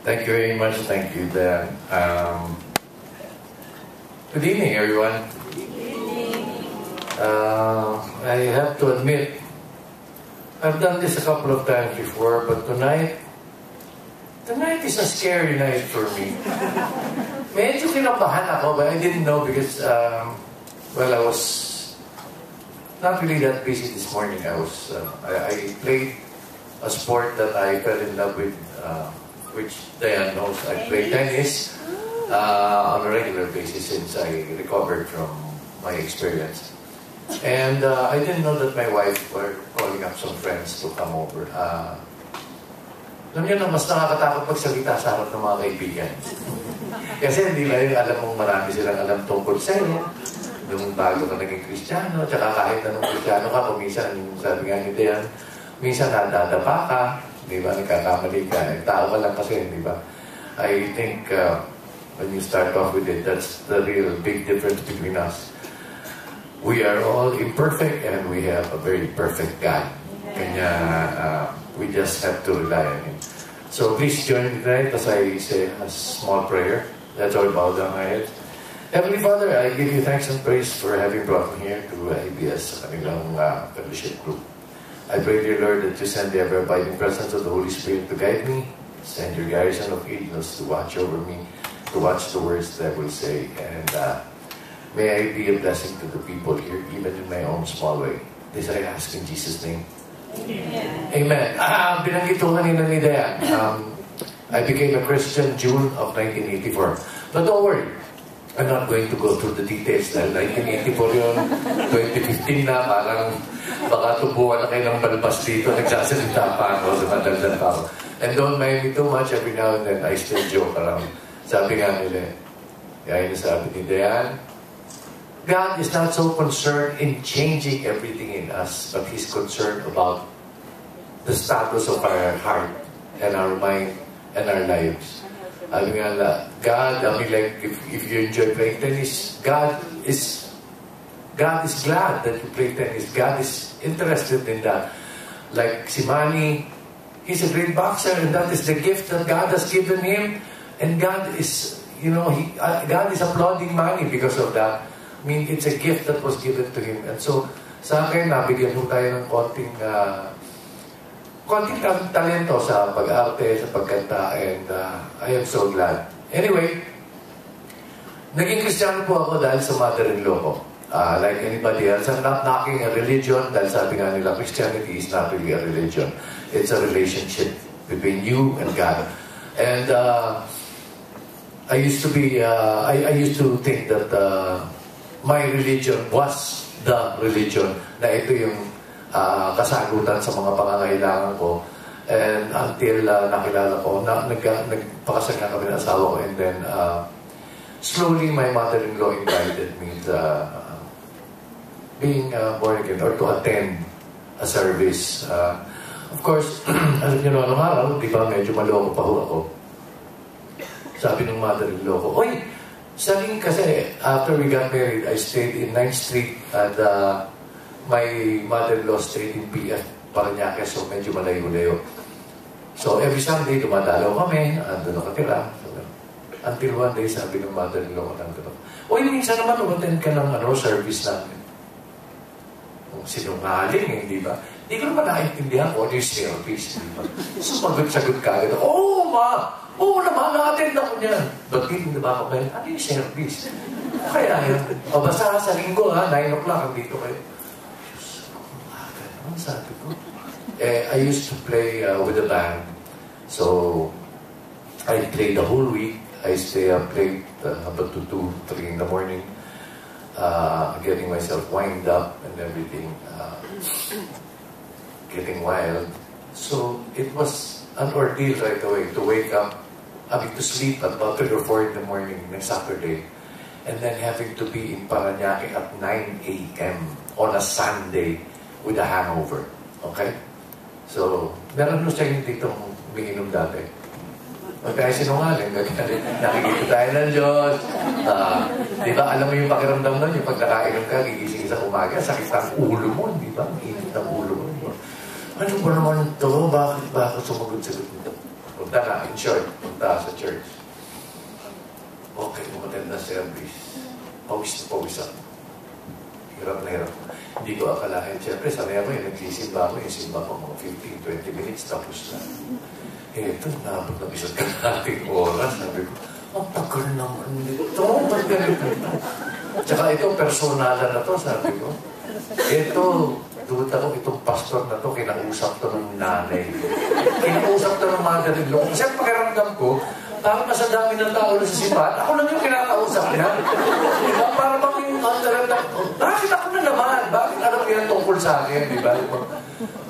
Thank you very much. Thank you, Dan. Good evening, everyone. Good evening. I have to admit, I've done this a couple of times before, but tonight is a scary night for me. Medyo kinabahan ako, but I didn't know because, I was not really that busy this morning. I played a sport that I fell in love with, which Diane knows. I play tennis on a regular basis since I recovered from my experience. And I didn't know that my wife were calling up some friends to come over. Alam niyo na, mas nakakatakot magsalita sa harap ng mga kaibigan. Kasi hindi na yung alam mong marami silang alam tungkol sa'yo. Nung bago ka naging Kristiyano, tsaka kahit anong Kristiyano ka, kung minsan, yung sabi nga ni Diane, minsan nadadapa ka, di ba, nagkakamali ka, tao ka lang kasi, di ba? I think when you start off with it, that's the real big difference between us. We are all imperfect and we have a very perfect God. Kanya, we just have to rely on Him. So please join me tonight as I say a small prayer. Let's all bow down our heads. Heavenly Father, I give you thanks and praise for having brought me here to ABS, kanilang fellowship group. I pray, dear Lord, that you send the ever-abiding presence of the Holy Spirit to guide me. Send your garrison of angels to watch over me, to watch the words that I will say. And may I be a blessing to the people here, even in my own small way. This I ask in Jesus' name. Amen. Binanggit ko kanina ni Dayan. I became a Christian June of 1984. But don't worry, I'm not going to go through the details dahil 1984 yun, 2015 na, parang baka tubuhan na kayo ng balbas dito, nagsasalita pa ako, sumadaldan pa ako. And don't mind me too much, every now and then I still joke around. Sabi nga nila, kaya yung sabi ni Dayan, God is not so concerned in changing everything in us, but He's concerned about the status of our heart and our mind and our lives. I mean, God, like if you enjoy playing tennis, God is glad that you play tennis. God is interested in that. Like si Manny, he's a great boxer, and that is the gift that God has given him. And God is, God is applauding Manny because of that. I mean, it's a gift that was given to him. And so, sa akin, nabigyan mo tayo ng konting talento sa pag-arte, sa pagkanta, and I am so glad. Anyway, naging Kristiyano po ako dahil sa mother-in-law ko. Like anybody else, I'm not knocking a religion dahil sabi nga nila, Christianity is not really a religion. It's a relationship between you and God. And I used to think that my religion was the religion, na ito yung kasagutan sa mga pangangailangan ko. And until nakilala ko, nagpakasal nga kami ng asawa ko, and then slowly my mother-in-law invited me to being born again or to attend a service. Of course, alam niyo na anong araw, di ba, medyo maloko pa ho ako. Sabi ng mother-in-law ko, oy, saling kasi, after we got married, I stayed in 9th Street and my mother-in-law stayed in PF, Parañaque, so medyo malayo-layo. So every Sunday, dumadalaw kami, andun nakatira. Until one day, sabi ng mother-in-law ko, oy, minsan naman, umattend ka ng service namin. Sinungaling, di ba? Hindi ko naman nakaintindihan ko, ano yung service, di ba? Sumagot-sagot ka agad, oh, ma! Oo naman, na-attend ako niyan. But hindi na ba ako kayo? Ano yung service? Kaya yun. O basta sa linggo, 9 o'clock, andito kayo. Ano sabi ko? I used to play with a band. So, I played the whole week. I played about 2, 3 in the morning. Getting myself wind up and everything. Getting wild. So, it was an ordeal right away to wake up, to sleep at about 3 or 4 in the morning next Saturday, and then having to be in Parañaque at 9 a.m. on a Sunday with a hangover. Okay? So, meron nyo siya yung ditong umiinom dati. Magkaya sinungaling, nakikita tayo ng Diyos. Di ba, alam mo yung pakiramdam nun, yung pag nakainom ka, gigising sa umaga, sakit ang ulo mo, di ba? Mainit ang ulo mo. Ano ba naman ito? Bakit sumagot-sagot nito? Punta na, in short, punta sa church. Okay, umattend na service. Pawis na pawis ako. Hirap na hirap. Hindi ko akalain. Siyempre, sanay ako yung nagsisimba ako. Yung simba ko mga 15-20 minutes, tapos na. Ito, nabot ng isang kalating oras. Sabi ko, ang tagal naman nito. Ba't ganito na? Tsaka ito, personalan na to, sabi ko. Ito, duda ko, itong pastor na to, kinausap to ng nanay. Kinausap to ng mother-in-law. Kasi ang pakiramdam ko, parang mas dami ng tao na sa simbahan, ako lang yung kinakausap niya. Diba? Para bang yung understand, bakit ako na naman? Bakit alam niya tungkol sa akin? Diba?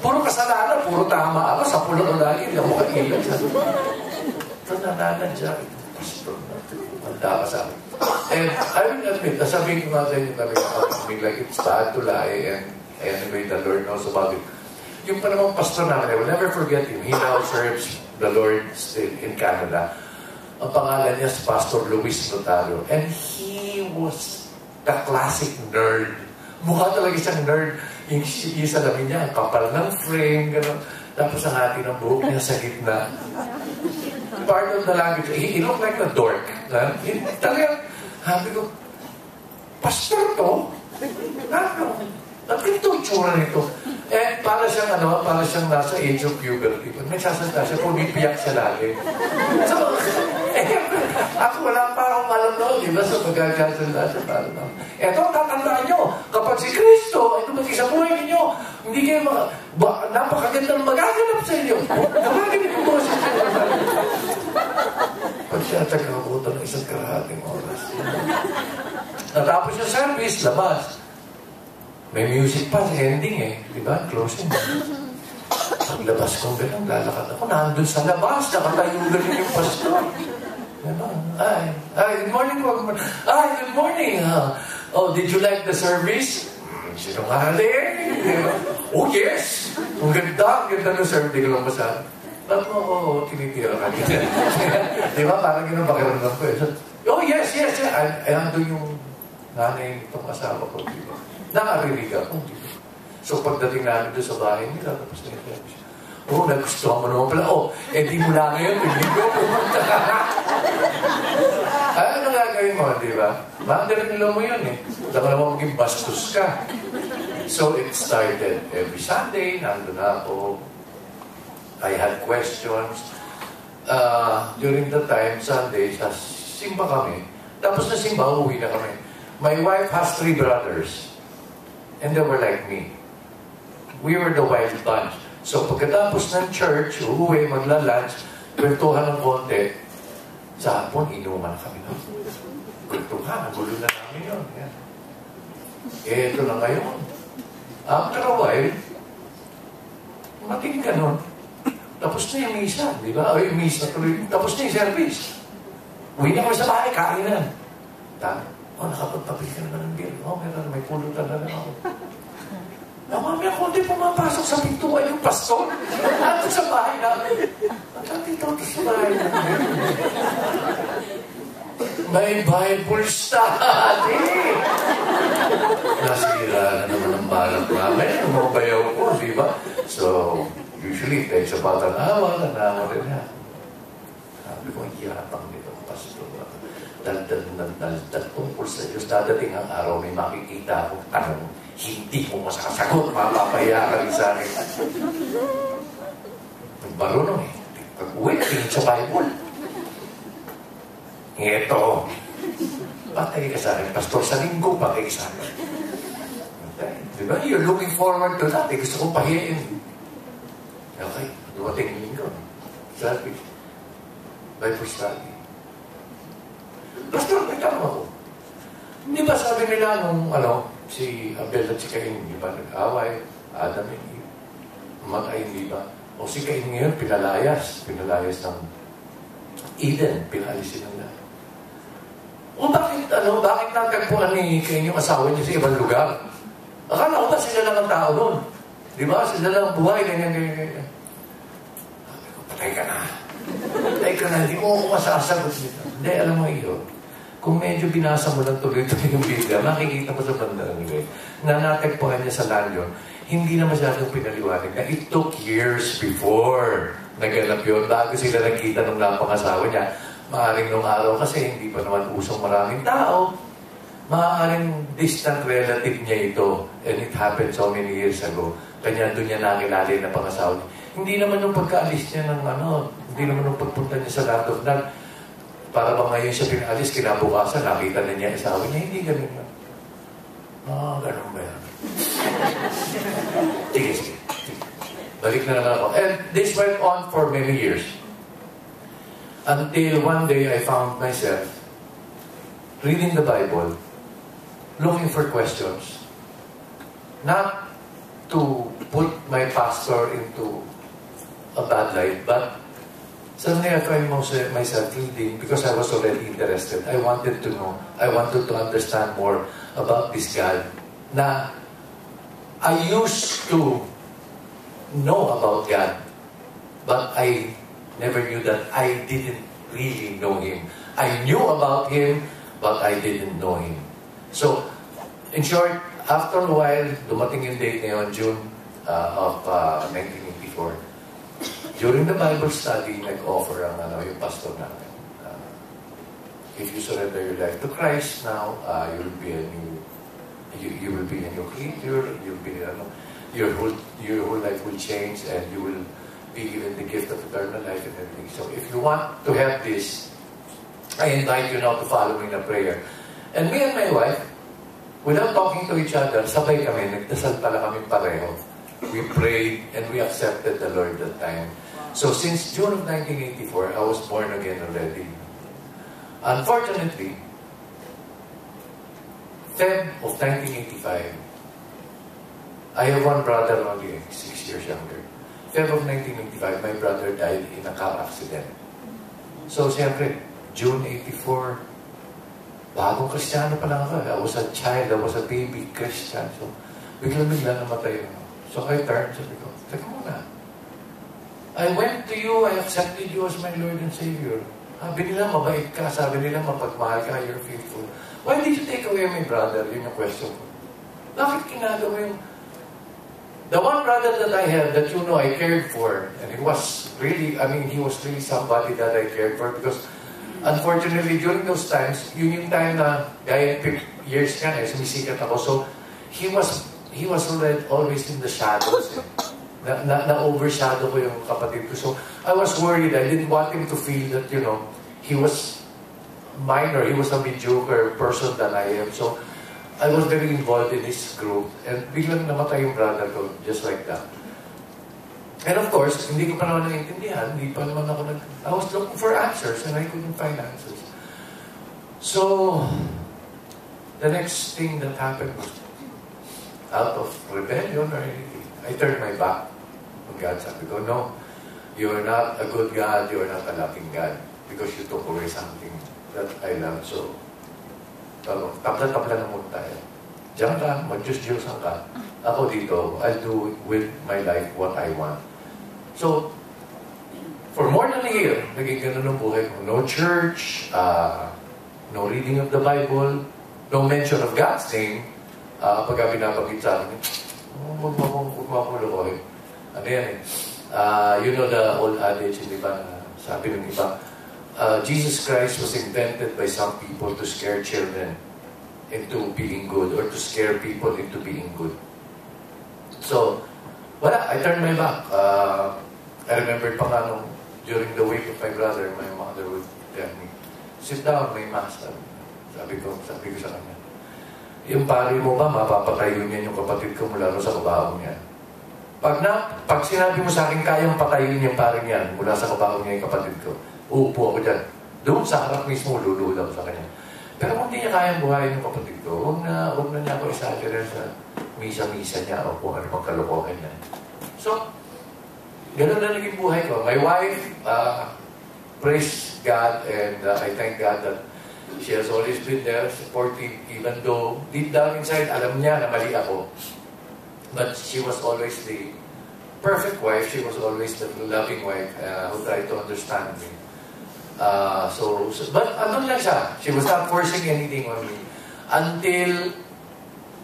Puro kasalanan, puro tama ako. Sa pulo ko lagi, hindi ako kailan. Ito nananadya, itong pastor na ito. Manda ka sa akin. And I will admit, nasabihin ko nga sa inyo talaga, like it's bad to lie, and anyway, the Lord knows about it. Yung pa namang pastor namin, I will never forget him. He now serves the Lord still in Canada. Ang pangalan niya si Pastor Luis Notario. And he was the classic nerd. Mukha talaga siyang nerd. Yung salamin niya, ang kapal ng frame, gano'n. Tapos ang hati ng buhok niya sa gitna. Part of the language, he looked like a dork. Talagang, sabi ko, pastor to? Ano? At ito yung tsura nito. Eh, para siyang nasa age of puberty. Pag nagsasalita siya, pumipiyak siya lagi. So, ako wala pa akong alam noon, di ba? So, magkakasalita siya parang naman. Eto, tatandaan nyo, kapag si Kristo ay dumating sa buhay ninyo, hindi kayo napakaganda ng magaganap sa inyo. Namaganap mo siya. Pag siya tagabutan ng isang karahating oras. Natapos yung service, labas. May music pa sa ending eh. Di ba? Closing. Paglabas kong gano'n, lalakad ako. Nandun sa labas, nakatayo gano'n yung pastor. Diba? Ay, good morning po. Ay, good morning. Oh, did you like the service? Sinungaling. Diba? Oh, yes. Ang ganda ng service. Di ko lang masabi. Ba't mo ako tinitira ka niya? Di ba? Parang gano'n pakiramdam ko eh. Oh, yes. Ay, nandun yung nanay nitong asawa ko. Diba? Nakarinig ako. So, pagdating namin doon sa bahay nila, tapos na yung service. Oh, nagustuhan mo naman pala. Oh, di mula ngayon, hindi ko pumunta. Ano gagawin mo, di ba? Mother-in-law mo yun eh. Alam mo naman maging bastos ka. So, it started every Sunday. Nandun na ako. I had questions. During the time, Sunday, sa simba kami. Tapos na simba, uwi na kami. My wife has 3 brothers. And they were like me. We were the wild bunch. So pagkatapos ng church, uuwi, magla-lunch, kwentuhan ng konti, sa hapon, inuman kami. No? Kwentuhan, nagulo na namin yun. Yan. Ito na ngayon. After a while, mating ka nun. Tapos na yung misa, di ba? Ay, misa tuloy. Tapos na yung service. Uwi na kami sa bahay, kainan. Oh, nakapagpapil ka naman ng beer. Oh, meron, may pulutan na lang ako. Mamaya ko, hindi pumapasok sa pintuan yung pastor. Ato sa bahay namin. Dito sa bahay namin. May Bible study. Nasira na naman ang balak namin. Ang mga bayaw ko, di ba? So, usually, tayo sa batang awa, nanawa rin na. Sabi ko, yatang nito, pastor. Dal tungkol sa Diyos, dadating ang araw, may makikita akong tanong, hindi mo masasagot, mapapaya ka rin sa akin. Marunong eh. Pag-uwi, tingin sa Bible. Ito. Patay ka sa akin, pastor, sa linggo, patay ka sa akin. Okay. Diba? You're looking forward to that. Gusto kong pahiyain. Okay. Dumating linggo. Sabi, Bible study. Pastor, may tanong ako. Hindi ba sabi nila nung, si Abel at si Cain, di ba, nag-away, Adam and Eve, matay, di ba? O si Cain ngayon, pinalayas ng Eden, pinalisin nila. O bakit natagpuan ni Cain yung asawa niya sa ibang lugar? Akala ko ba sila lang ang tao doon? Di ba? Sila lang buhay, ganyan. Sabi ko, patay ka na. Hindi mo ako masasagot nito. Hindi, alam mo iyo, kung medyo binasa mo lang tuloy-tuloy yung Biblia, makikita mo sa bandang nila, na natagpuan niya sa lanyon, hindi na masyadong pinaliwanag na it took years before naganap yun. Bago sila nakita nung napangasawa niya, maaaring nung araw kasi hindi pa naman usong maraming tao, maaaring distant relative niya ito. And it happened so many years ago. Kanya doon niya nakilala na pangasawa niya. Hindi naman nung pagkaalis niya ng hindi naman nung pagpunta niya sa Land of Nod, para ba ngayon siya pinalis, kinabukasan, nakita na niya asawa niya, hindi ganun yun. Ganun ba yan? Sige. Balik na naman ako. And this went on for many years. Until one day I found myself reading the Bible, looking for questions. Not to put my pastor into a bad light, but suddenly I find myself reading because I was already interested. I wanted to know. I wanted to understand more about this God na I used to know about God, but I never knew that I didn't really know Him. I knew about Him, but I didn't know Him. So, in short, after a while, dumating yung date ngayon, June of 1984. During the Bible study, nag-offer yung pastor namin. If you surrender your life to Christ now, you will be a new creature. You'll be your whole life will change, and you will be given the gift of eternal life and everything. So, if you want to have this, I invite you now to follow me in a prayer. And me and my wife, without talking to each other, sabay kami, nagdasal pala kami pareho. We prayed and we accepted the Lord that time. So since June of 1984, I was born again already. Unfortunately, Feb of 1985, I have one brother only, 6 years younger. Feb of 1985, my brother died in a car accident. So siyempre, June 84, bagong Kristiyano pa lang ako. I was a child, I was a baby Christian. So, bigla namatay ako. So, I turned, sabi ko, teka muna. I went to you, I accepted you as my Lord and Savior. Sabi nila, mabait ka. Sabi nila, mapagmahal ka, you're faithful. Why did you take away my brother? Yun yung question ko. Bakit kinagawa yung... The one brother that I had, that you know, I cared for, and he was really somebody that I cared for because unfortunately, during those times, yun yung time na, gaya years nga, sumisikat ako. So, he was always in the shadows. Na-overshadow ko yung kapatid ko. So, I was worried. I didn't want him to feel that, he was minor. He was a mediocre person than I am. So, I was very involved in his group. And biglang namatay yung brother ko, just like that. And of course, hindi ko pa naman naiintindihan. I was looking for answers and I couldn't find answers. So, the next thing that happened was out of rebellion or anything. I turned my back on God. Sabi ko, no, you're not a good God, you're not a loving God because you took away something that I love. So, tabla-tabla na muna tayo. Diyan ka, mag-Diyos-Diyosan ka. Ako dito, I'll do with my life what I want. So, for more than a year, naging ganun ang buhay ko. No church, no reading of the Bible, no mention of God's name. Pagka binabagit sa akin, huwag mo akong lukohin. Ano yan eh? You know the old adage, di ba? Sabi ng iba, Jesus Christ was invented by some people to scare children into being good or to scare people into being good. So, wala. I turned my back. I remember pa nga during the wake of my brother, my mother would tell me, sit down, may mass. Sabi ko sa kanya, yung pari mo ba, mapapatayo niya yung kapatid ko mula sa kabaong niya. Pag sinabi mo sa akin, kayang patayin yung pari niyan mula sa kabaong niya yung kapatid ko, uupo ako dyan. Doon sa harap mismo, luluhod ako sa kanya. Pero kung hindi niya kayang buhayin yung kapatid ko, huwag na niya ako isa-tira sa misa-misa niya o kung ano mang kalokohan niya. So, ganun na naging buhay ko. My wife, praise God, and I thank God that she has always been there, supportive, even though deep down inside, alam niya na mali ako. But she was always the perfect wife. She was always the loving wife who tried to understand me. But andun lang siya. She was not forcing anything on me. Until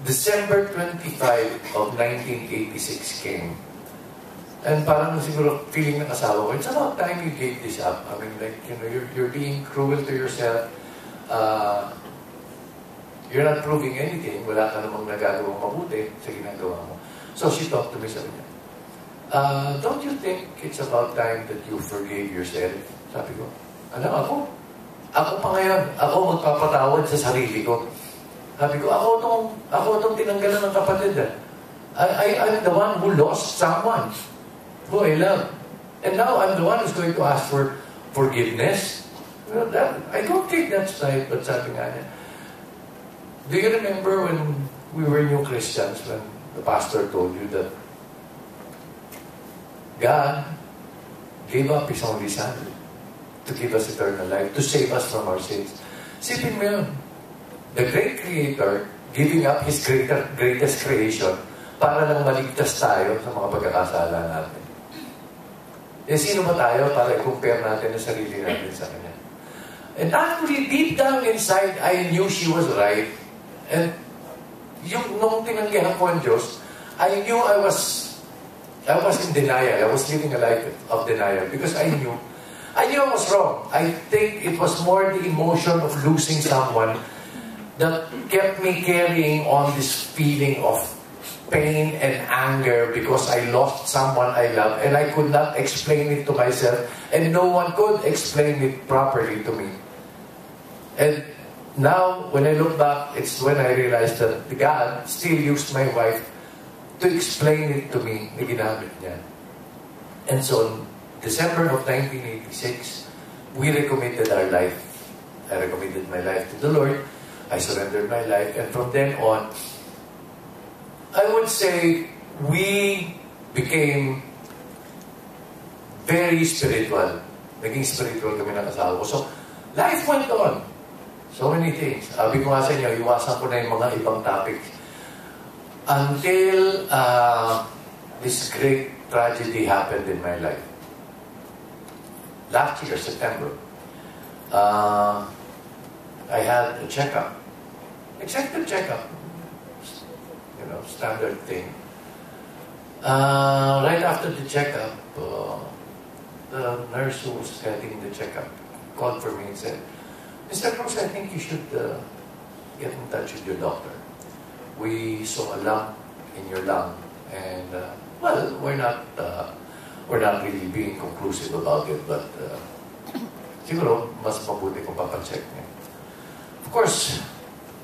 December 25 of 1986 came. And parang siguro feeling ng asawa ko, it's about time you gave this up. I mean, like, you know, you're being cruel to yourself. You're not proving anything. Wala ka namang nagagawang mabuti sa ginagawa mo. So she talked to me, sabi niya, don't you think it's about time that you forgave yourself? Sabi ko, ako pa ngayon, ako magpapatawad sa sarili ko. Sabi ko, ako tong tinanggalan ng kapatid. I'm the one who lost someone who I love. And now I'm the one who's going to ask for forgiveness. Well, I don't think that's right, but sabi nga niya, do you remember when we were new Christians, when the pastor told you that God gave up His only Son to give us eternal life, to save us from our sins? Sipin mo yun. The great Creator giving up His greatest creation para lang maligtas tayo sa mga pagkakasala natin. Eh, sino ba tayo para i-compare natin ang sarili natin sa Kanya? And actually, deep down inside, I knew she was right. And nung tinanggihan ko ang Diyos, I knew I was in denial. I was living a life of denial because I knew I was wrong. I think it was more the emotion of losing someone that kept me carrying on this feeling of pain and anger because I lost someone I love and I could not explain it to myself and no one could explain it properly to me. And now, when I look back, it's when I realized that God still used my wife to explain it to me na ginamit niya. And so, December of 1986, we recommitted our life. I recommitted my life to the Lord. I surrendered my life. And from then on, I would say we became very spiritual. Naging spiritual kami ng asawa ko. So, life went on. So many things. Sabi ko nga sa inyo, iwasan ko na yung mga ibang topics. Until this great tragedy happened in my life. Last year, September, I had a checkup. Executive checkup. You know, standard thing. Right after the checkup, the nurse who was getting the checkup called for me and said, Mr. Cruz, I think you should get in touch with your doctor. We saw a lump in your lung, and well, we're not really being conclusive about it, but siguro mas mabuti kung papacheck niya. Of course,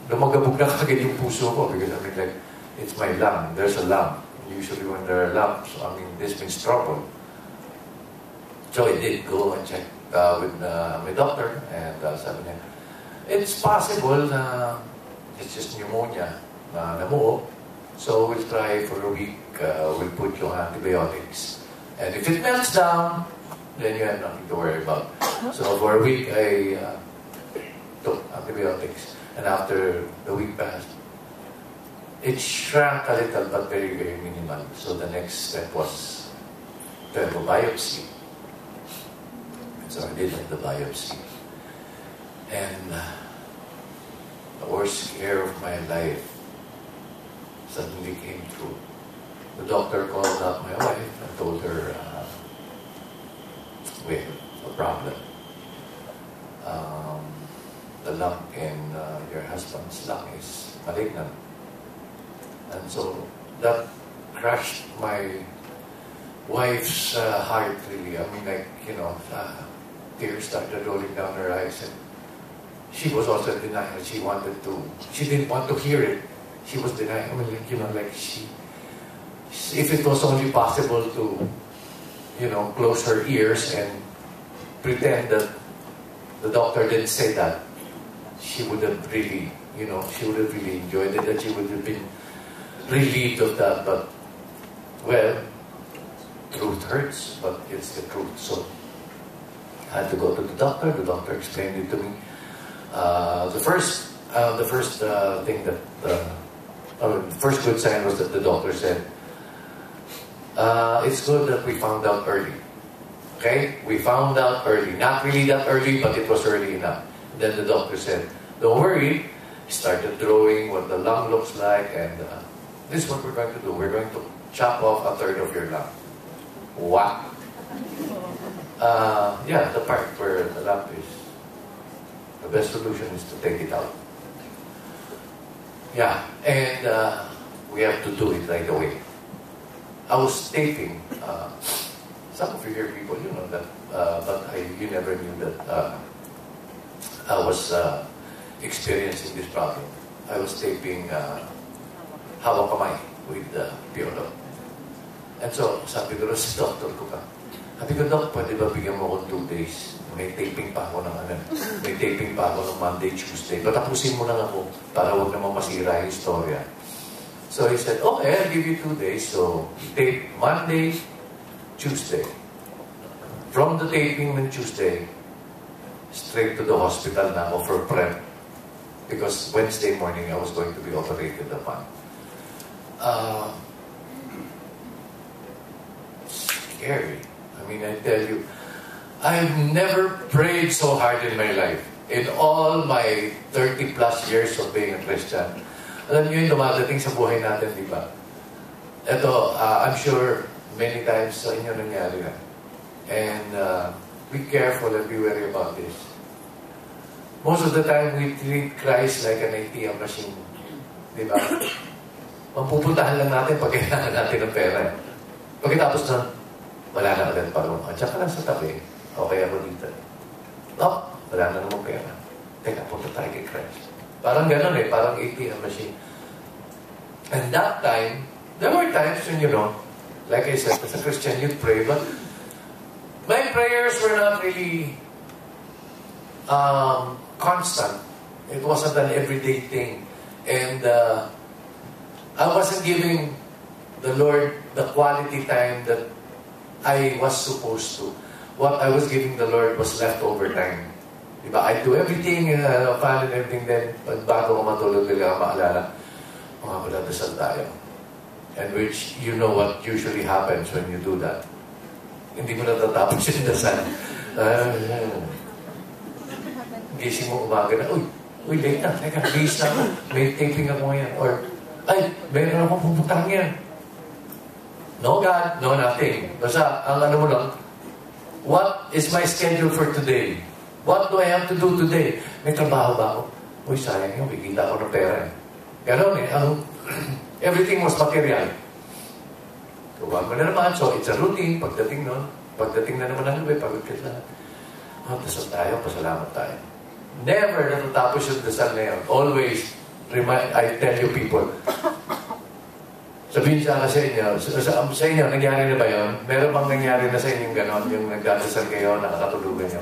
lumagabog na kagad yung puso ko because I mean, like, it's my lung. There's a lump. Usually when there are lumps, I mean, this means trouble. So I did go and check with my doctor, and sabi niya, it's possible na it's just pneumonia na namuo. So we'll try for a week. We'll put you on antibiotics. And if it melts down, then you have nothing to worry about. So for a week, I took antibiotics. And after the week passed, it shrank a little, but very, very minimal. So the next step was to have a biopsy. And so I did the biopsy. And the worst scare of my life suddenly came true. The doctor called up my wife and told her, we have a problem. The lump in your husband's lung is malignant. And so that crushed my wife's heart, really. I mean, like, you know, tears started rolling down her eyes. And she was also in denial. She didn't want to hear it. She was denying. I mean, like, you know, like if it was only possible to, you know, close her ears and pretend that the doctor didn't say that, she would have really, you know, she would have really enjoyed it, and she would have been relieved of that. But, well, truth hurts, but it's the truth. So I had to go to the doctor. The doctor explained it to me. The first good sign was that the doctor said, it's good that we found out early. Okay? We found out early. Not really that early, but it was early enough. Then the doctor said, don't worry. He started drawing what the lung looks like, and this is what we're going to do. We're going to chop off a third of your lung. What? Yeah, the part where the lamp is, the best solution is to take it out. Yeah, and we have to do it right away. I was taping, some of you here people, you know that, but you never knew that I was experiencing this problem. I was taping Hawak Kamay with Piolo. And so, sabi ko sa doctor ko pa, sabi ko, Doc, pwede ba bigyan mo ako 2 days? May taping pa ako ng may taping pa ako ng Monday, Tuesday. Patapusin mo lang ako para huwag naman masira yung istorya. So he said, okay, I'll give you 2 days. So, tape Monday, Tuesday. From the taping ng Tuesday, straight to the hospital na ako for prep. Because Wednesday morning, I was going to be operated upon. Scary. I mean, I tell you, I've never prayed so hard in my life. In all my 30 plus years of being a Christian. Alam niyo yung dumadating sa buhay natin, di ba? Ito, I'm sure many times sa inyo nangyari na. And be careful and be wary about this. Most of the time, we treat Christ like an ATM machine. Di ba? Mapupuntahan lang natin pag kailangan natin ng pera. Pagkatapos nun, wala na agad parang, at saka lang sa tabi, okay ako dito. No, wala na naman pera. Teka, punta tayo kay Christ. Parang gano'n parang ATM machine. And that time, there were times when, you know, like I said, as a Christian, you'd pray, but my prayers were not really constant. It wasn't an everyday thing. And I wasn't giving the Lord the quality time that I was supposed to. What I was giving the Lord was leftover time. Diba? I do everything, fan and everything, then bago ko matulog, bigla maalala, mga paladasal tayo. And which, you know what usually happens when you do that. Hindi mo natatapos yung dasal. Gising mo umaga na, uy, late na, teka, bihis na ako. May taping ako ngayon. Or, ay, meron akong pupuntahan yan. No God, no nothing. Basta, ang ano mo lang, what is my schedule for today? What do I have to do today? May trabaho ba ako? Uy, sayang yun, bigita ako ng pera. Ganon everything was material. Tuwag mo na naman, so it's a routine. Pagdating nun, pagdating na naman ng gabi, pagod ka na. Dasal tayo, pasalamat tayo. Never natatapos yung dasal na yun. Always, I tell you people, sabihin sa inyo, sa inyo, nangyari na ba yun? Meron bang nangyari na sa inyo yung ganon, yung nagdadasal kayo, nakakatulugan nyo?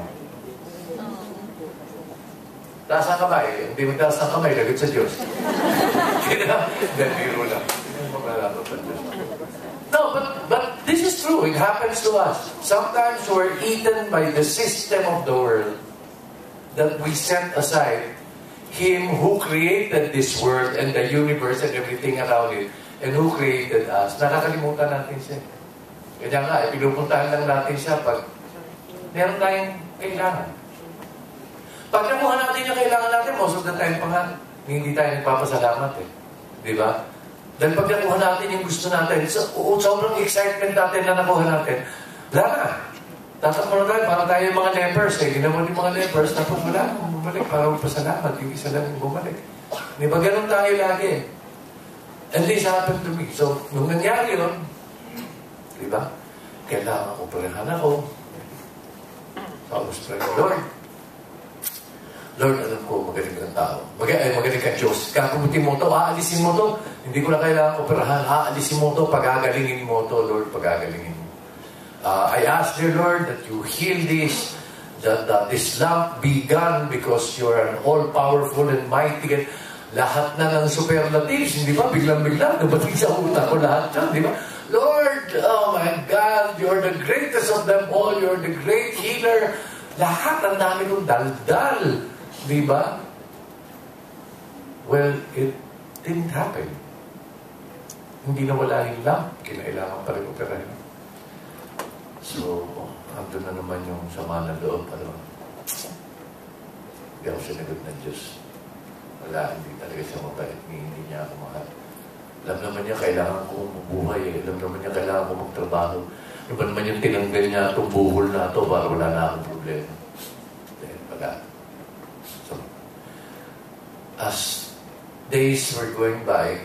Taas ang kamay. Hindi mo taas ang kamay, lagot sa Diyos. Then, biro lang. No, but this is true. It happens to us. Sometimes we're eaten by the system of the world that we set aside Him who created this world and the universe and everything around it, and who created us. Nakakalimutan natin siya. Kaya nga, pinupuntahan lang natin siya pag meron tayong kailangan. Pag nakuha natin yung kailangan natin, most of the time pa nga, hindi tayo nagpapasalamat eh. Di ba? Dahil pag nakuha natin yung gusto natin, sobrang excitement natin na nakuha natin, wala na. Tatakbo na tayo, para tayo yung mga lepers eh. Ginawa yung mga lepers, tapos wala akong bumalik para magpasalamat. Yung isa lang yung bumalik. Di ba ganun tayo lagi? And this happened to me. So, nung nangyari yun, di ba? Kailangan ko palahan ako. So, I was praying, Lord, alam ko, magaling kang tao. Magaling kang Diyos. Kakamutin mo ito, aalisin mo ito. Hindi ko na kailangan operahan. Aalisin mo ito, pagagalingin mo ito, Lord, pagagalingin mo. I ask, dear Lord, that you heal this, that this lamp be gone because you are an all-powerful and mighty. Lahat na ng superlatives, hindi ba? Biglang-biglang, nabating sa utak ko lahat yan, di ba? Lord, oh my God, you're the greatest of them all. You're the great healer. Lahat ang dami kong daldal. Di ba? Well, it didn't happen. Hindi na wala yung lamp. Kinailangan pa rin operahin. So, andun na naman yung sama na loob. Hindi ako sinagot ng Diyos. Wala, hindi talaga siya mabait. Hindi niya ako mahal. Alam naman niya, kailangan ko mabuhay eh. Alam naman niya, kailangan ko magtrabaho. Ano ba naman yung tinanggal niya itong buhol na ito para wala na akong problema. Then, wala. So, as days were going by,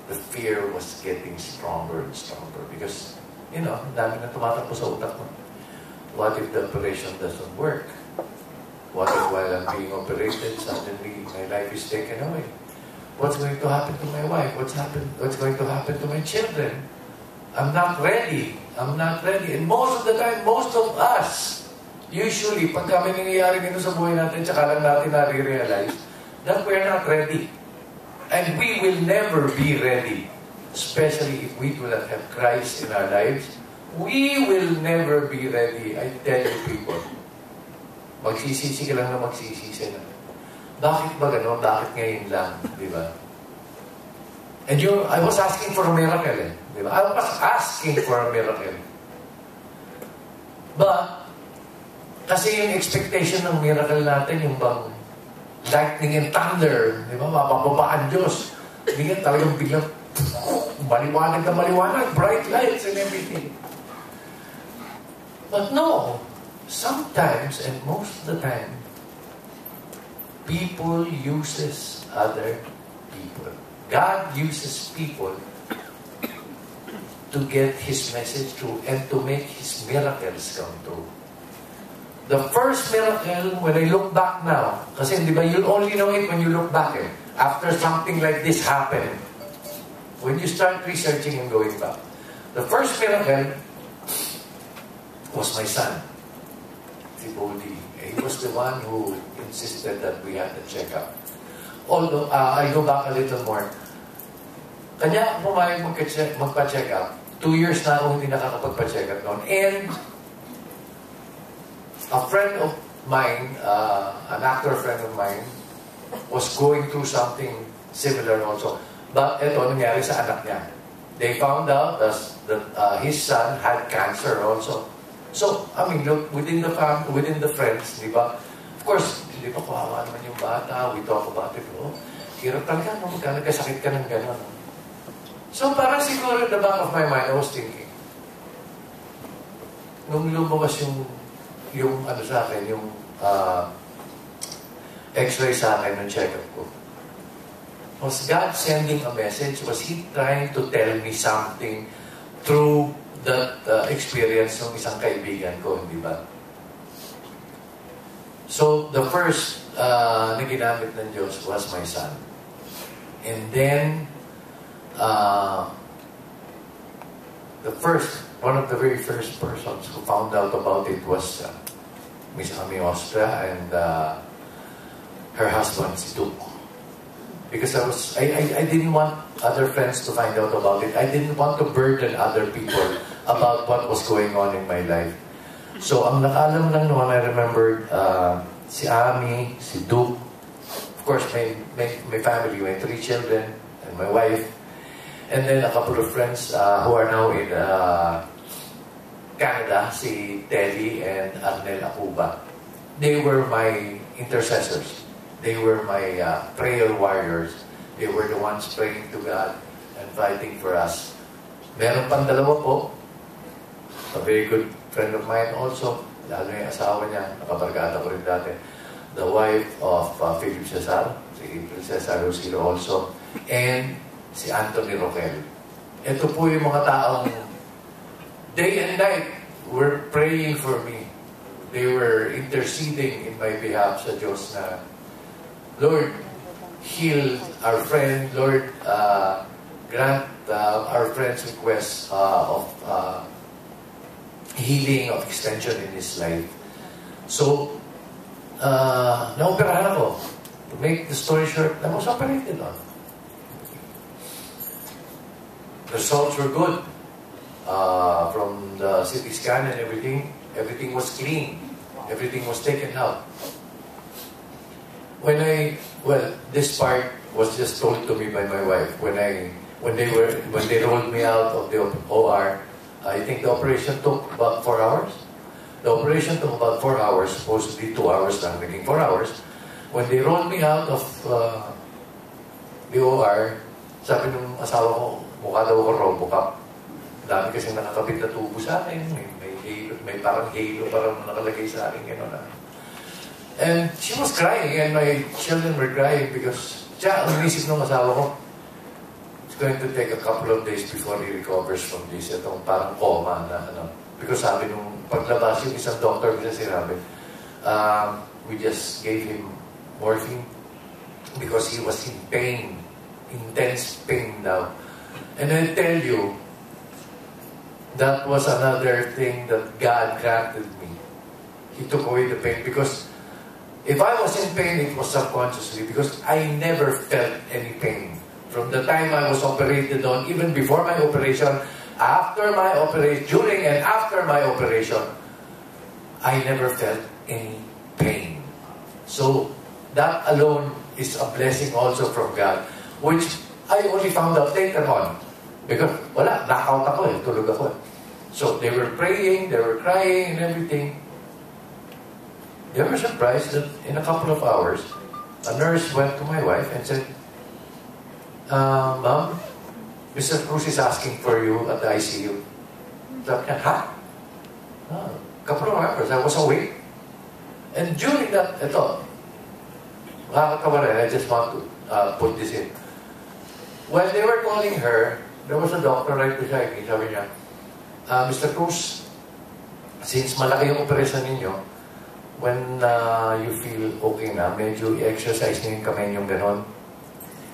the fear was getting stronger and stronger because, you know, dami na tumatakbo sa utak mo. What if the operation doesn't work? What if while I'm being operated, suddenly my life is taken away? What's going to happen to my wife? What's going to happen to my children? I'm not ready. I'm not ready. And most of the time, most of us, usually, pag kami nangyayari nito sa buhay natin, tsaka lang natin nare-realize that we're not ready. And we will never be ready. Especially if we do not have Christ in our lives. We will never be ready. I tell you people. Magsisisi ka lang na magsisisi na. Bakit ba gano'n? Bakit ngayon lang? Di ba? And I was asking for a miracle eh. Di ba? I was asking for a miracle. But, kasi yung expectation ng miracle natin, yung bang lightning and thunder, di ba? Mapapabaan Diyos. Hindi nga talagang biglang maliwanag na maliwanag, bright lights and everything. But no, sometimes and most of the time, people uses other people. God uses people to get His message through and to make His miracles come true. The first miracle, when I look back now, kasi di ba, you'll only know it when you look back eh, after something like this happened. When you start researching and going back. The first miracle was my son, si Bodhi. He was the one who insisted that we had a checkup. Although, I go back a little more. Kanya pumayag magpa-check up. 2 years na ako hindi nakakapagpa-check up noon. And a friend of mine, an actor friend of mine, was going through something similar also. But ito, nangyari sa anak niya. They found out that his son had cancer also. So, I mean, look, within the family, within the friends, di ba? Of course, di ba, kawawa naman yung bata, we talk about it, oh. Hirap talaga, no? Nagkasakit ka ng gano'n. So, parang siguro in the back of my mind, I was thinking, nung lumabas yung ano sa akin, yung x-ray sa akin ng check-up ko, was God sending a message? Was He trying to tell me something through that experience ng isang kaibigan ko, di ba? So, the first na ginamit ng Diyos was my son. And then, one of the very first persons who found out about it was Miss Ami Ostra and her husband, si Duke. Because I didn't want other friends to find out about it. I didn't want to burden other people about what was going on in my life. So, ang nakaalam lang naman, I remembered si Ami, si Duke, of course, my family, my 3 children, and my wife, and then a couple of friends who are now in Canada, si Telly and Arnel Acuba. They were my intercessors. They were my prayer warriors. They were the ones praying to God and fighting for us. Meron pang dalawa po, a very good friend of mine also, lalo yung asawa niya, nakabarkada ko rin dati, the wife of Philip Cesar, si Cesar Rosilo also, and si Anthony Roquel. Ito po yung mga taong day and night were praying for me. They were interceding in my behalf sa Diyos na, Lord, heal our friend. Lord, grant our friend's request of healing, of extension in his life. So, naoperahan ako. To make the story short, I was operated on. Results were good. From the CT scan and everything was clean. Everything was taken out. This part was just told to me by my wife when they rolled me out of the OR. I think the operation took about 4 hours. The operation took about 4 hours, supposedly 2 hours lang, naging 4 hours. When they rolled me out of the OR, Sabi ng asawa ko, mukha daw ako Robocop. Dami kasi nakakabit na tubo sa akin. May parang halo parang nakalagay sa akin. And she was crying and my children were crying because ang inisip ng asawa ko, it's going to take a couple of days before he recovers from this. Itong parang coma na Because sabi nung paglabas yung isang doctor kasi sinabi, we just gave him morphine because he was in pain. Intense pain now. And I tell you, that was another thing that God granted me. He took away the pain because if I was in pain, it was subconsciously because I never felt any pain. From the time I was operated on, even before my operation, after my operation, during and after my operation, I never felt any pain. So that alone is a blessing also from God, which I only found out later on. Because, knockout ako tulog ako So they were praying, they were crying and everything. They were surprised that in a couple of hours, a nurse went to my wife and said, Ma'am, Mr. Cruz is asking for you at the ICU. Sabi niya, ha? Couple of hours, I was awake. And during that, makakatawa rin, I just want to put this in. When they were calling her, there was a doctor right beside me. Sabi niya, Mr. Cruz, since malaki yung operation ninyo, when you feel okay na, medyo i-exercise niyo yung kamay niyong ganon.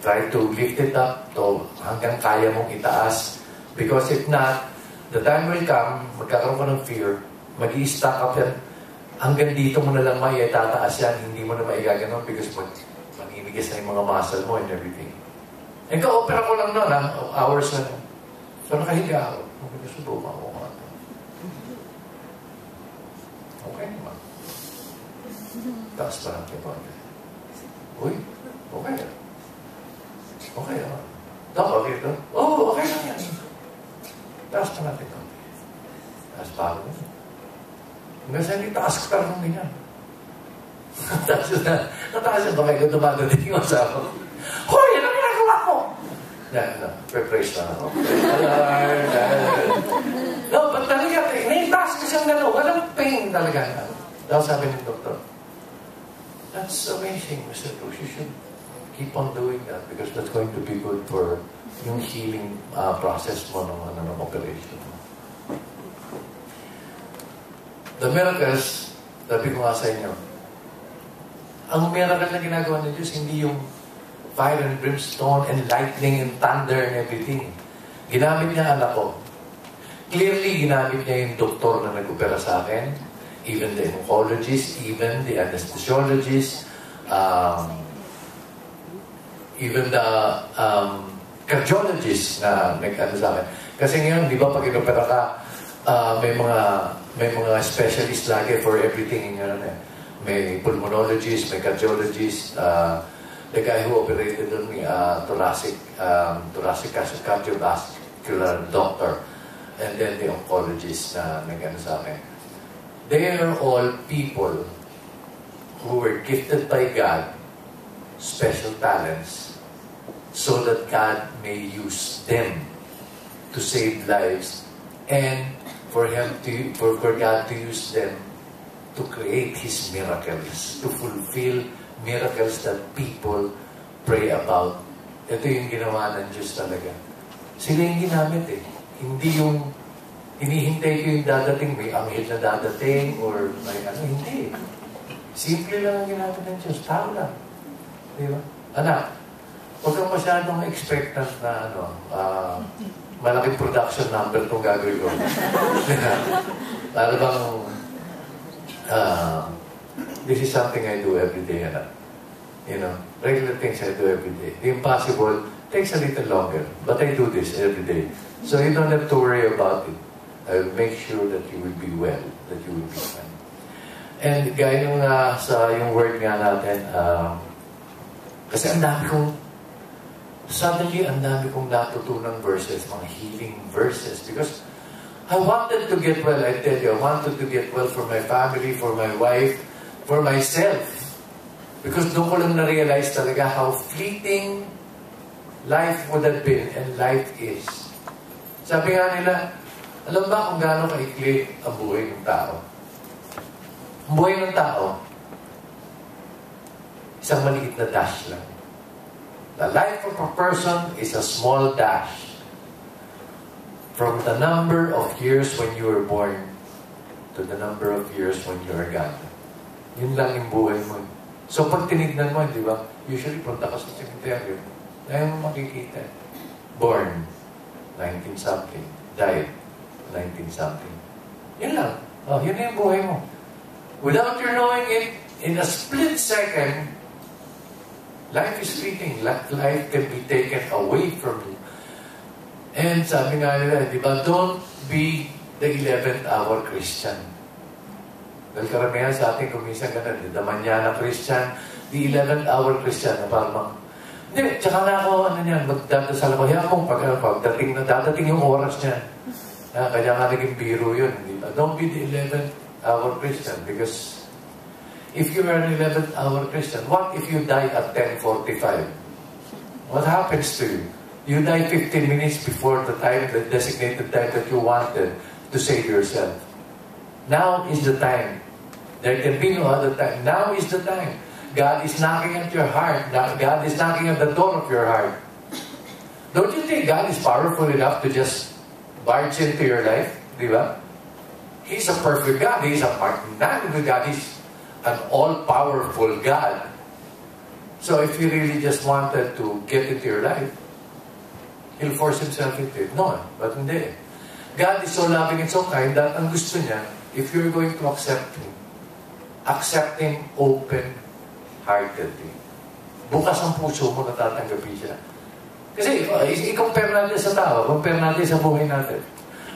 Try to lift it up to hanggang kaya mong itaas. Because if not, the time will come, magkakaroon ka ng fear, mag-i-stack up yan, hanggang dito mo na lang tataas yan, hindi mo na maigaganon because manginigis na yung mga muscle mo and everything. And ka-opera ko lang noon, hours na. So nakahiga ako. Subukan ko nga. Okay naman. Taas pa lang kayo. Uy, okay. Okay naman. Okay ito? Oo, okay lang yan. Taas pa natin ito. Taas pa ako. Hanggang sa hindi taas ko parang ganyan. Nataas yung kamay ko, dumadating yung asawa ko. Hoy, ano ginagawa ko? Pre-praise na ako. No, but talaga, naitaas ko siyang gano'n. Walang pain talaga. Dahil sabi ng doktor, that's amazing, Mr. Cruz. You should keep on doing that because that's going to be good for yung healing process mo ng operation. The miracles, sabi ko nga sa inyo, ang miracle na ginagawa ng Diyos, hindi yung fire and brimstone and lightning and thunder and everything. Ginamit niya anak ko. Clearly, ginamit niya yung doktor na nag-opera sa akin, even the oncologist, even the anesthesiologist, even the cardiologist na nag-ano sa akin. Kasi ngayon, di ba, pag inopera ka, may mga specialist lagi for everything. May pulmonologist, may cardiologist, the guy who operated on me, thoracic cardiovascular doctor, and then the oncologist na nag-ano sa akin. They are all people who were gifted by God special talents so that God may use them to save lives and for God to use them to create His miracles, to fulfill miracles that people pray about. Ito yung ginawa ng Diyos talaga. Sila yung ginamit Hindi yung hinihintay ko yung dadating, may anghel na dadating or may hindi. Simple lang ang ginamit ng Diyos. Tao lang. Di ba? Anak, huwag kang masyadong expectant na malaking production number itong gagawin ko. Para bang this is something I do every day, anak. Regular things I do every day. The impossible takes a little longer, but I do this every day. So you don't have to worry about it. I will make sure that you will be well, that you will be fine. And gaya nung sa yung word nga natin, kasi suddenly ang dami kong natutunang verses, mga healing verses, because I wanted to get well, I tell you, I wanted to get well for my family, for my wife, for myself. Because doon ko lang na-realize talaga how fleeting life would have been and life is. Sabi nga nila, alam ba kung gaano kaikli ang buhay ng tao? Ang buhay ng tao, isang maliit na dash lang. The life of a person is a small dash from the number of years when you were born to the number of years when you are gone. Yun lang yung buhay mo. So pag tinignan mo, di ba? Usually punta ka sa cemetery. Ayaw mo makikita. Born, 19-something. Died, 19-something. Yun lang. Oh, yun na yung buhay mo. Without your knowing it, in a split second, life is fleeting. Life can be taken away from you. And sabi nga nila, di ba, don't be the 11th hour Christian. Dahil karamihan sa ating kumisan ganun, the manana Christian, the 11th hour Christian, na parang, hindi, tsaka na ako, ano niyan, magdadasal ako, kaya kung dadating yung oras niyan. Kaya nga naging biro yun. Don't be the 11th hour Christian, because if you are an 11th hour Christian, what if you die at 10:45? What happens to you? You die 15 minutes before the time, the designated time that you wanted to save yourself. Now is the time. There can be no other time. Now is the time. God is knocking at your heart. God is knocking at the door of your heart. Don't you think God is powerful enough to just barge into your life? Di ba? He's a perfect God. He's a magnanimous God. He's an all-powerful God. So if you really just wanted to get into your life, He'll force Himself into it. No, but hindi. God is so loving and so kind that ang gusto niya, if you're going to accept Him open-heartedly. Bukas ang puso mo na tatanggapin siya. Kasi i-compare natin sa tao, compare natin sa buhay natin.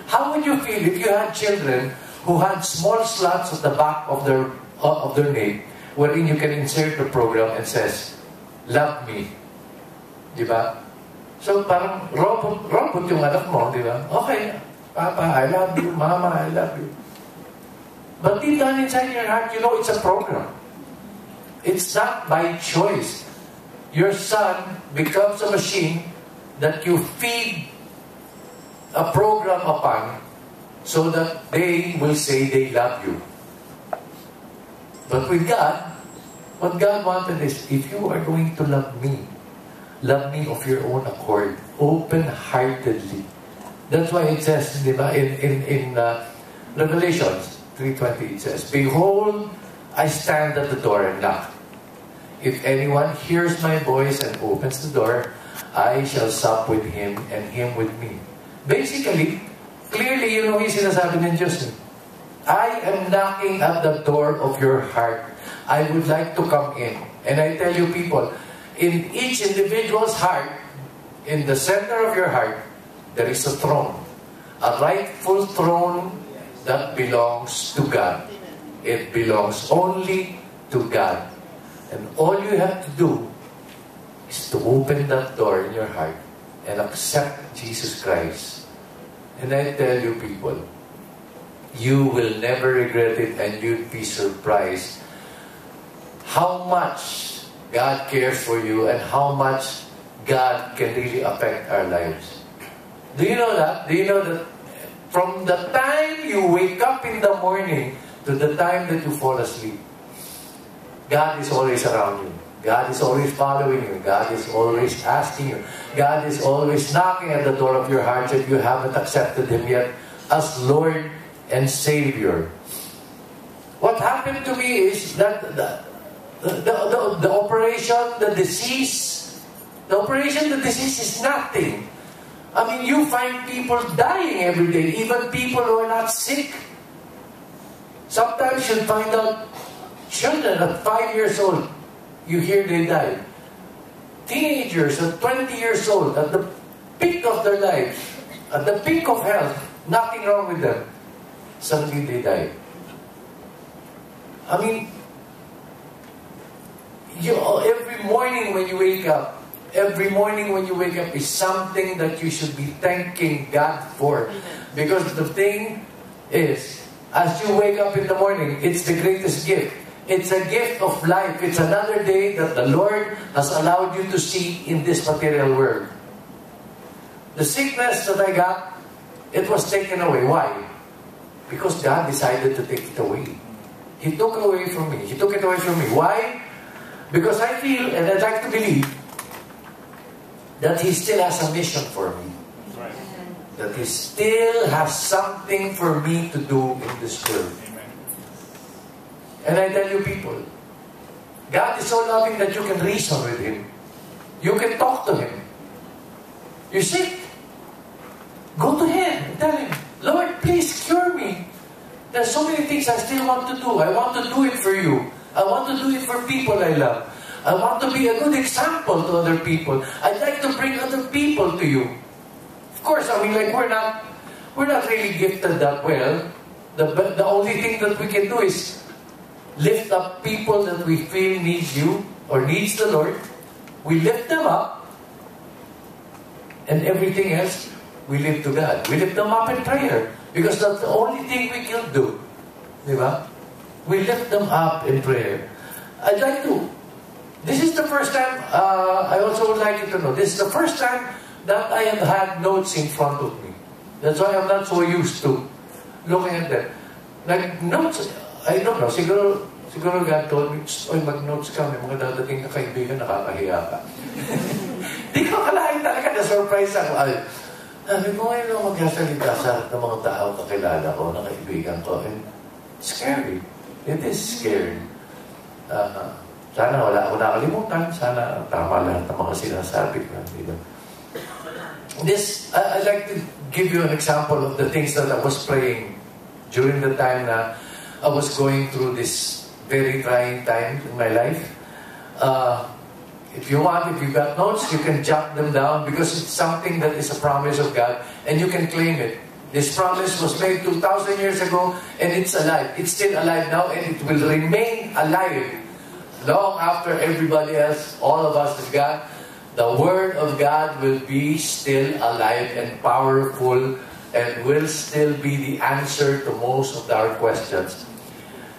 How would you feel if you had children who had small slots at the back of their name wherein you can insert the program and says, "Love me." Di ba? So parang robot yung anak mo, di ba? Okay, Papa, I love you. Mama, I love you. But deep down inside your heart, you know it's a program. It's not by choice. Your son becomes a machine that you feed a program upon so that they will say they love you. But with God, what God wanted is, if you are going to love me of your own accord, open-heartedly. That's why it says, di ba, in Revelations 3:20, it says, "Behold, I stand at the door and knock. If anyone hears my voice and opens the door, I shall sup with him and him with me." Basically, clearly, you know yung sinasabi ng Diyos. I am knocking at the door of your heart. I would like to come in. And I tell you people, in each individual's heart, in the center of your heart, there is a throne. A rightful throne that belongs to God. It belongs only to God. And all you have to do is to open that door in your heart and accept Jesus Christ. And I tell you people, you will never regret it, and you'd be surprised how much God cares for you and how much God can really affect our lives. Do you know that? Do you know that from the time you wake up in the morning to the time that you fall asleep, God is always around you. God is always following you. God is always asking you. God is always knocking at the door of your heart if you haven't accepted Him yet as Lord and Savior. What happened to me is that the operation, the disease is nothing. I mean, you find people dying every day, even people who are not sick. Sometimes you'll find out children at 5 years old, you hear they died. Teenagers at 20 years old, at the peak of their lives, at the peak of health, nothing wrong with them. Suddenly they die. I mean, every morning when you wake up, is something that you should be thanking God for. Because the thing is, as you wake up in the morning, it's the greatest gift. It's a gift of life. It's another day that the Lord has allowed you to see in this material world. The sickness that I got, it was taken away. Why? Because God decided to take it away. He took it away from me. He took it away from me. Why? Because I feel, and I'd like to believe, that He still has a mission for me. Right. That He still has something for me to do in this world. Amen. And I tell you people, God is so loving that you can reason with Him. You can talk to Him. You're sick. Go to Him and tell Him, Lord, please cure me. There's so many things I still want to do. I want to do it for you. I want to do it for people I love. I want to be a good example to other people. I'd like to bring other people to you. Of course, I mean, like, we're not really gifted that well. The only thing that we can do is lift up people that we feel needs you or needs the Lord. We lift them up, and everything else, we lift to God. We lift them up in prayer. Because that's the only thing we can do. Diba? We lift them up in prayer. I'd like to. This is the first time, I also would like you to know, this is the first time that I have had notes in front of me. That's why I'm not so used to looking at them. Like, notes, I don't know, siguro God told me, oy, mag-notes ka, may mga dadating na kaibigan, nakakahiya ka. Di ko kalahin talaga, na-surprise ako. Sabi ko, ngayon lang magsasalita sa ng mga tao kakilala ko, na kaibigan ko. And scary. It is scary. Sana wala ako nakalimutan. Sana tama lahat ng mga sinasabi ko. Diba? I'd like to give you an example of the things that I was praying during the time na I was going through this very trying time in my life. If you got notes, you can jot them down because it's something that is a promise of God and you can claim it. This promise was made 2,000 years ago and it's alive. It's still alive now and it will remain alive long after everybody else, all of us is God. The Word of God will be still alive and powerful and will still be the answer to most of our questions.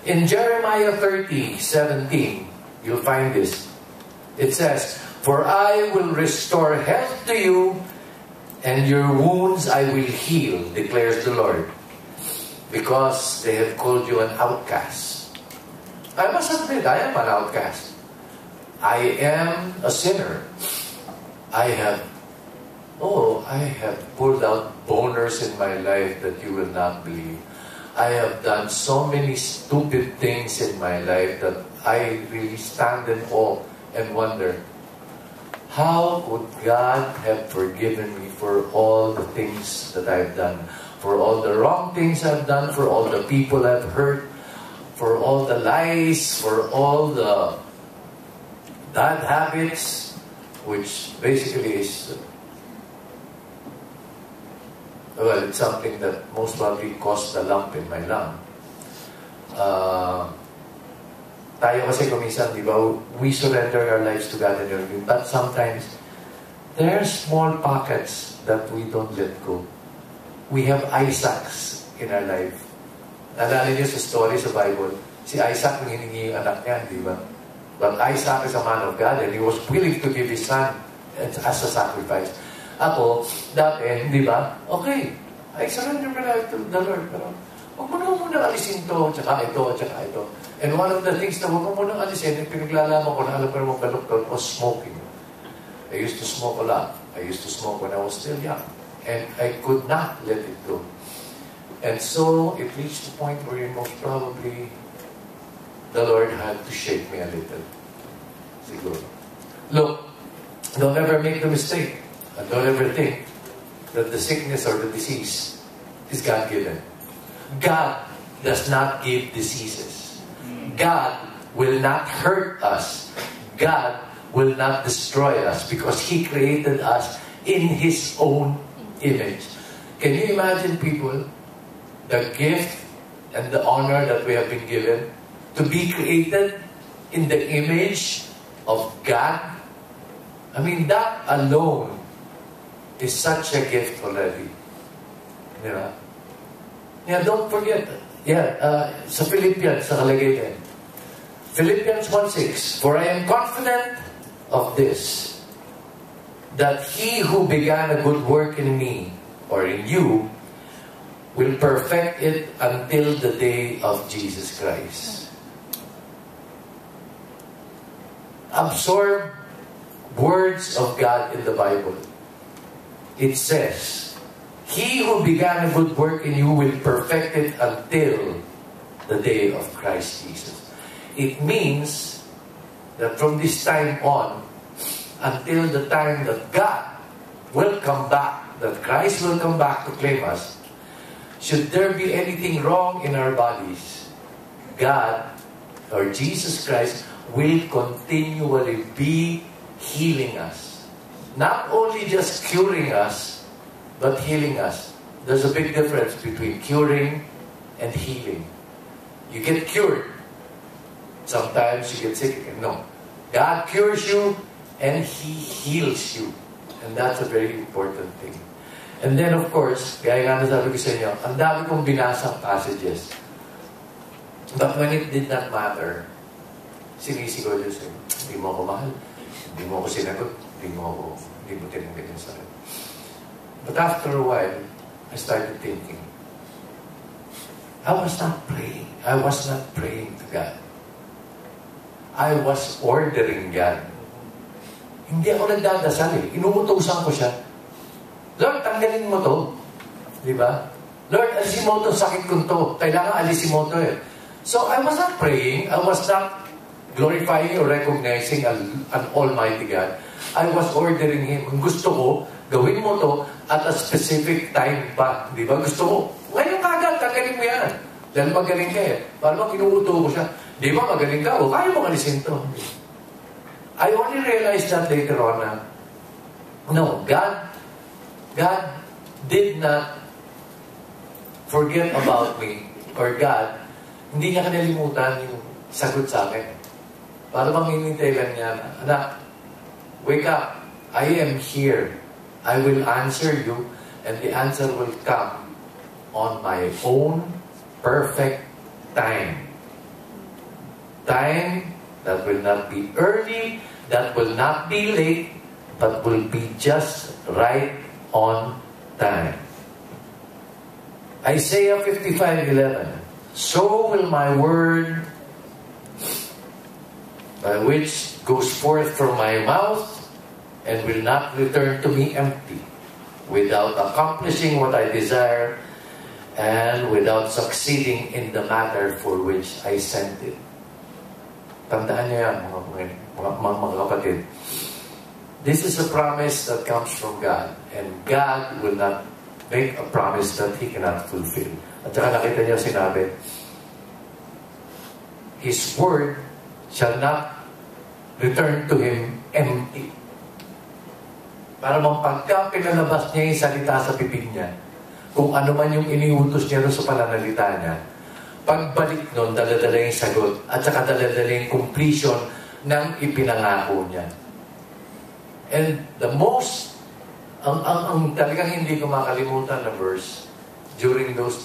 In Jeremiah 30:17, you'll find this. It says, "For I will restore health to you, and your wounds I will heal, declares the Lord, because they have called you an outcast." I must admit, I am an outcast. I am a sinner. I have pulled out boners in my life that you will not believe. I have done so many stupid things in my life that I really stand in awe and wonder, how would God have forgiven me for all the things that I've done, for all the wrong things I've done, for all the people I've hurt, for all the lies, for all the bad habits, which basically is, well, it's something that most probably caused a lump in my lung. Tayo kasi kuminsan, di ba, we surrender our lives to God and everything. But sometimes, there are small pockets that we don't let go. We have Isaacs in our life. Nalala niyo sa story sa Bible, si Isaac nang hiningi yung anak niya, di ba? But Isaac is a man of God and he was willing to give his son as a sacrifice. Ako, dati, di ba? Okay, I surrender my life to the Lord. Pero, huwag mo na muna alisin to, tsaka ito, tsaka ito. And one of the things na huwag mo muna alisin, yung pinaglalaman ko na alam ko naman baluktot, was smoking. I used to smoke a lot. I used to smoke when I was still young. And I could not let it go. And so, it reached the point where most probably the Lord had to shake me a little. Siguro. Look, don't ever make the mistake. And don't ever think that the sickness or the disease is God-given. God does not give diseases. God will not hurt us. God will not destroy us because He created us in His own image. Can you imagine, people, the gift and the honor that we have been given to be created in the image of God? I mean, that alone is such a gift already. Yeah. Yeah, don't forget. Yeah, sa Philippians, sa kalagay din. Philippians 1:6, "For I am confident of this, that he who began a good work in me, or in you, will perfect it until the day of Jesus Christ." Absorb words of God in the Bible. It says, "He who began a good work in you will perfect it until the day of Christ Jesus." It means that from this time on, until the time that God will come back, that Christ will come back to claim us, should there be anything wrong in our bodies, God or Jesus Christ will continually be healing us. Not only just curing us, but healing us. There's a big difference between curing and healing. You get cured. Sometimes you get sick again. No. God cures you and He heals you. And that's a very important thing. And then of course, kaya nga nasabi ko sa inyo, ang dami kong binasang passages. But when it did not matter, sinisigaw Diyos, hindi mo ako mahal, hindi mo ako sinagot, hindi mo tinanggit yung sakit. But after a while, I started thinking, I was not praying. I was not praying to God. I was ordering God. Hindi ako nagdadasal eh. Inuutosan ko siya. Lord, tanggalin mo to. Di ba? Lord, alisin mo to, sakit ko to. Kailangan alisin mo to eh. So, I was not praying. I was not glorifying or recognizing an almighty God. I was ordering Him. Kung gusto ko, gawin mo to at a specific time pa. Di ba? Gusto ko, ngayon kagad, tanggalin mo yan. Dahil magaling ka eh. Parang kinuuto ko siya. Di ba magaling ka? O kaya mo alisin to. I only realized that later on na, no, God did not forget about me, or God, hindi niya kanalimutan yung sagot sa akin. Para bang hinintay lang niya, anak, wake up, I am here. I will answer you, and the answer will come on my own perfect time. Time that will not be early, that will not be late, but will be just right on time. Isaiah 55:11. So will my word, by which goes forth from my mouth, and will not return to me empty, without accomplishing what I desire, and without succeeding in the matter for which I sent it. Tandaan niyo yan, mga kapatid. This is a promise that comes from God. And God will not make a promise that He cannot fulfill. At saka nakita niyo sinabi, His word shall not return to Him empty. Para bang pagka pinalabas niya yung salita sa bibig niya, kung ano man yung iniutos niya sa pananalita niya, pagbalik nun, daladala yung sagot at saka daladala yung completion ng ipinangako niya. And the most, ang talagang hindi ko makalimutan na verse during those days,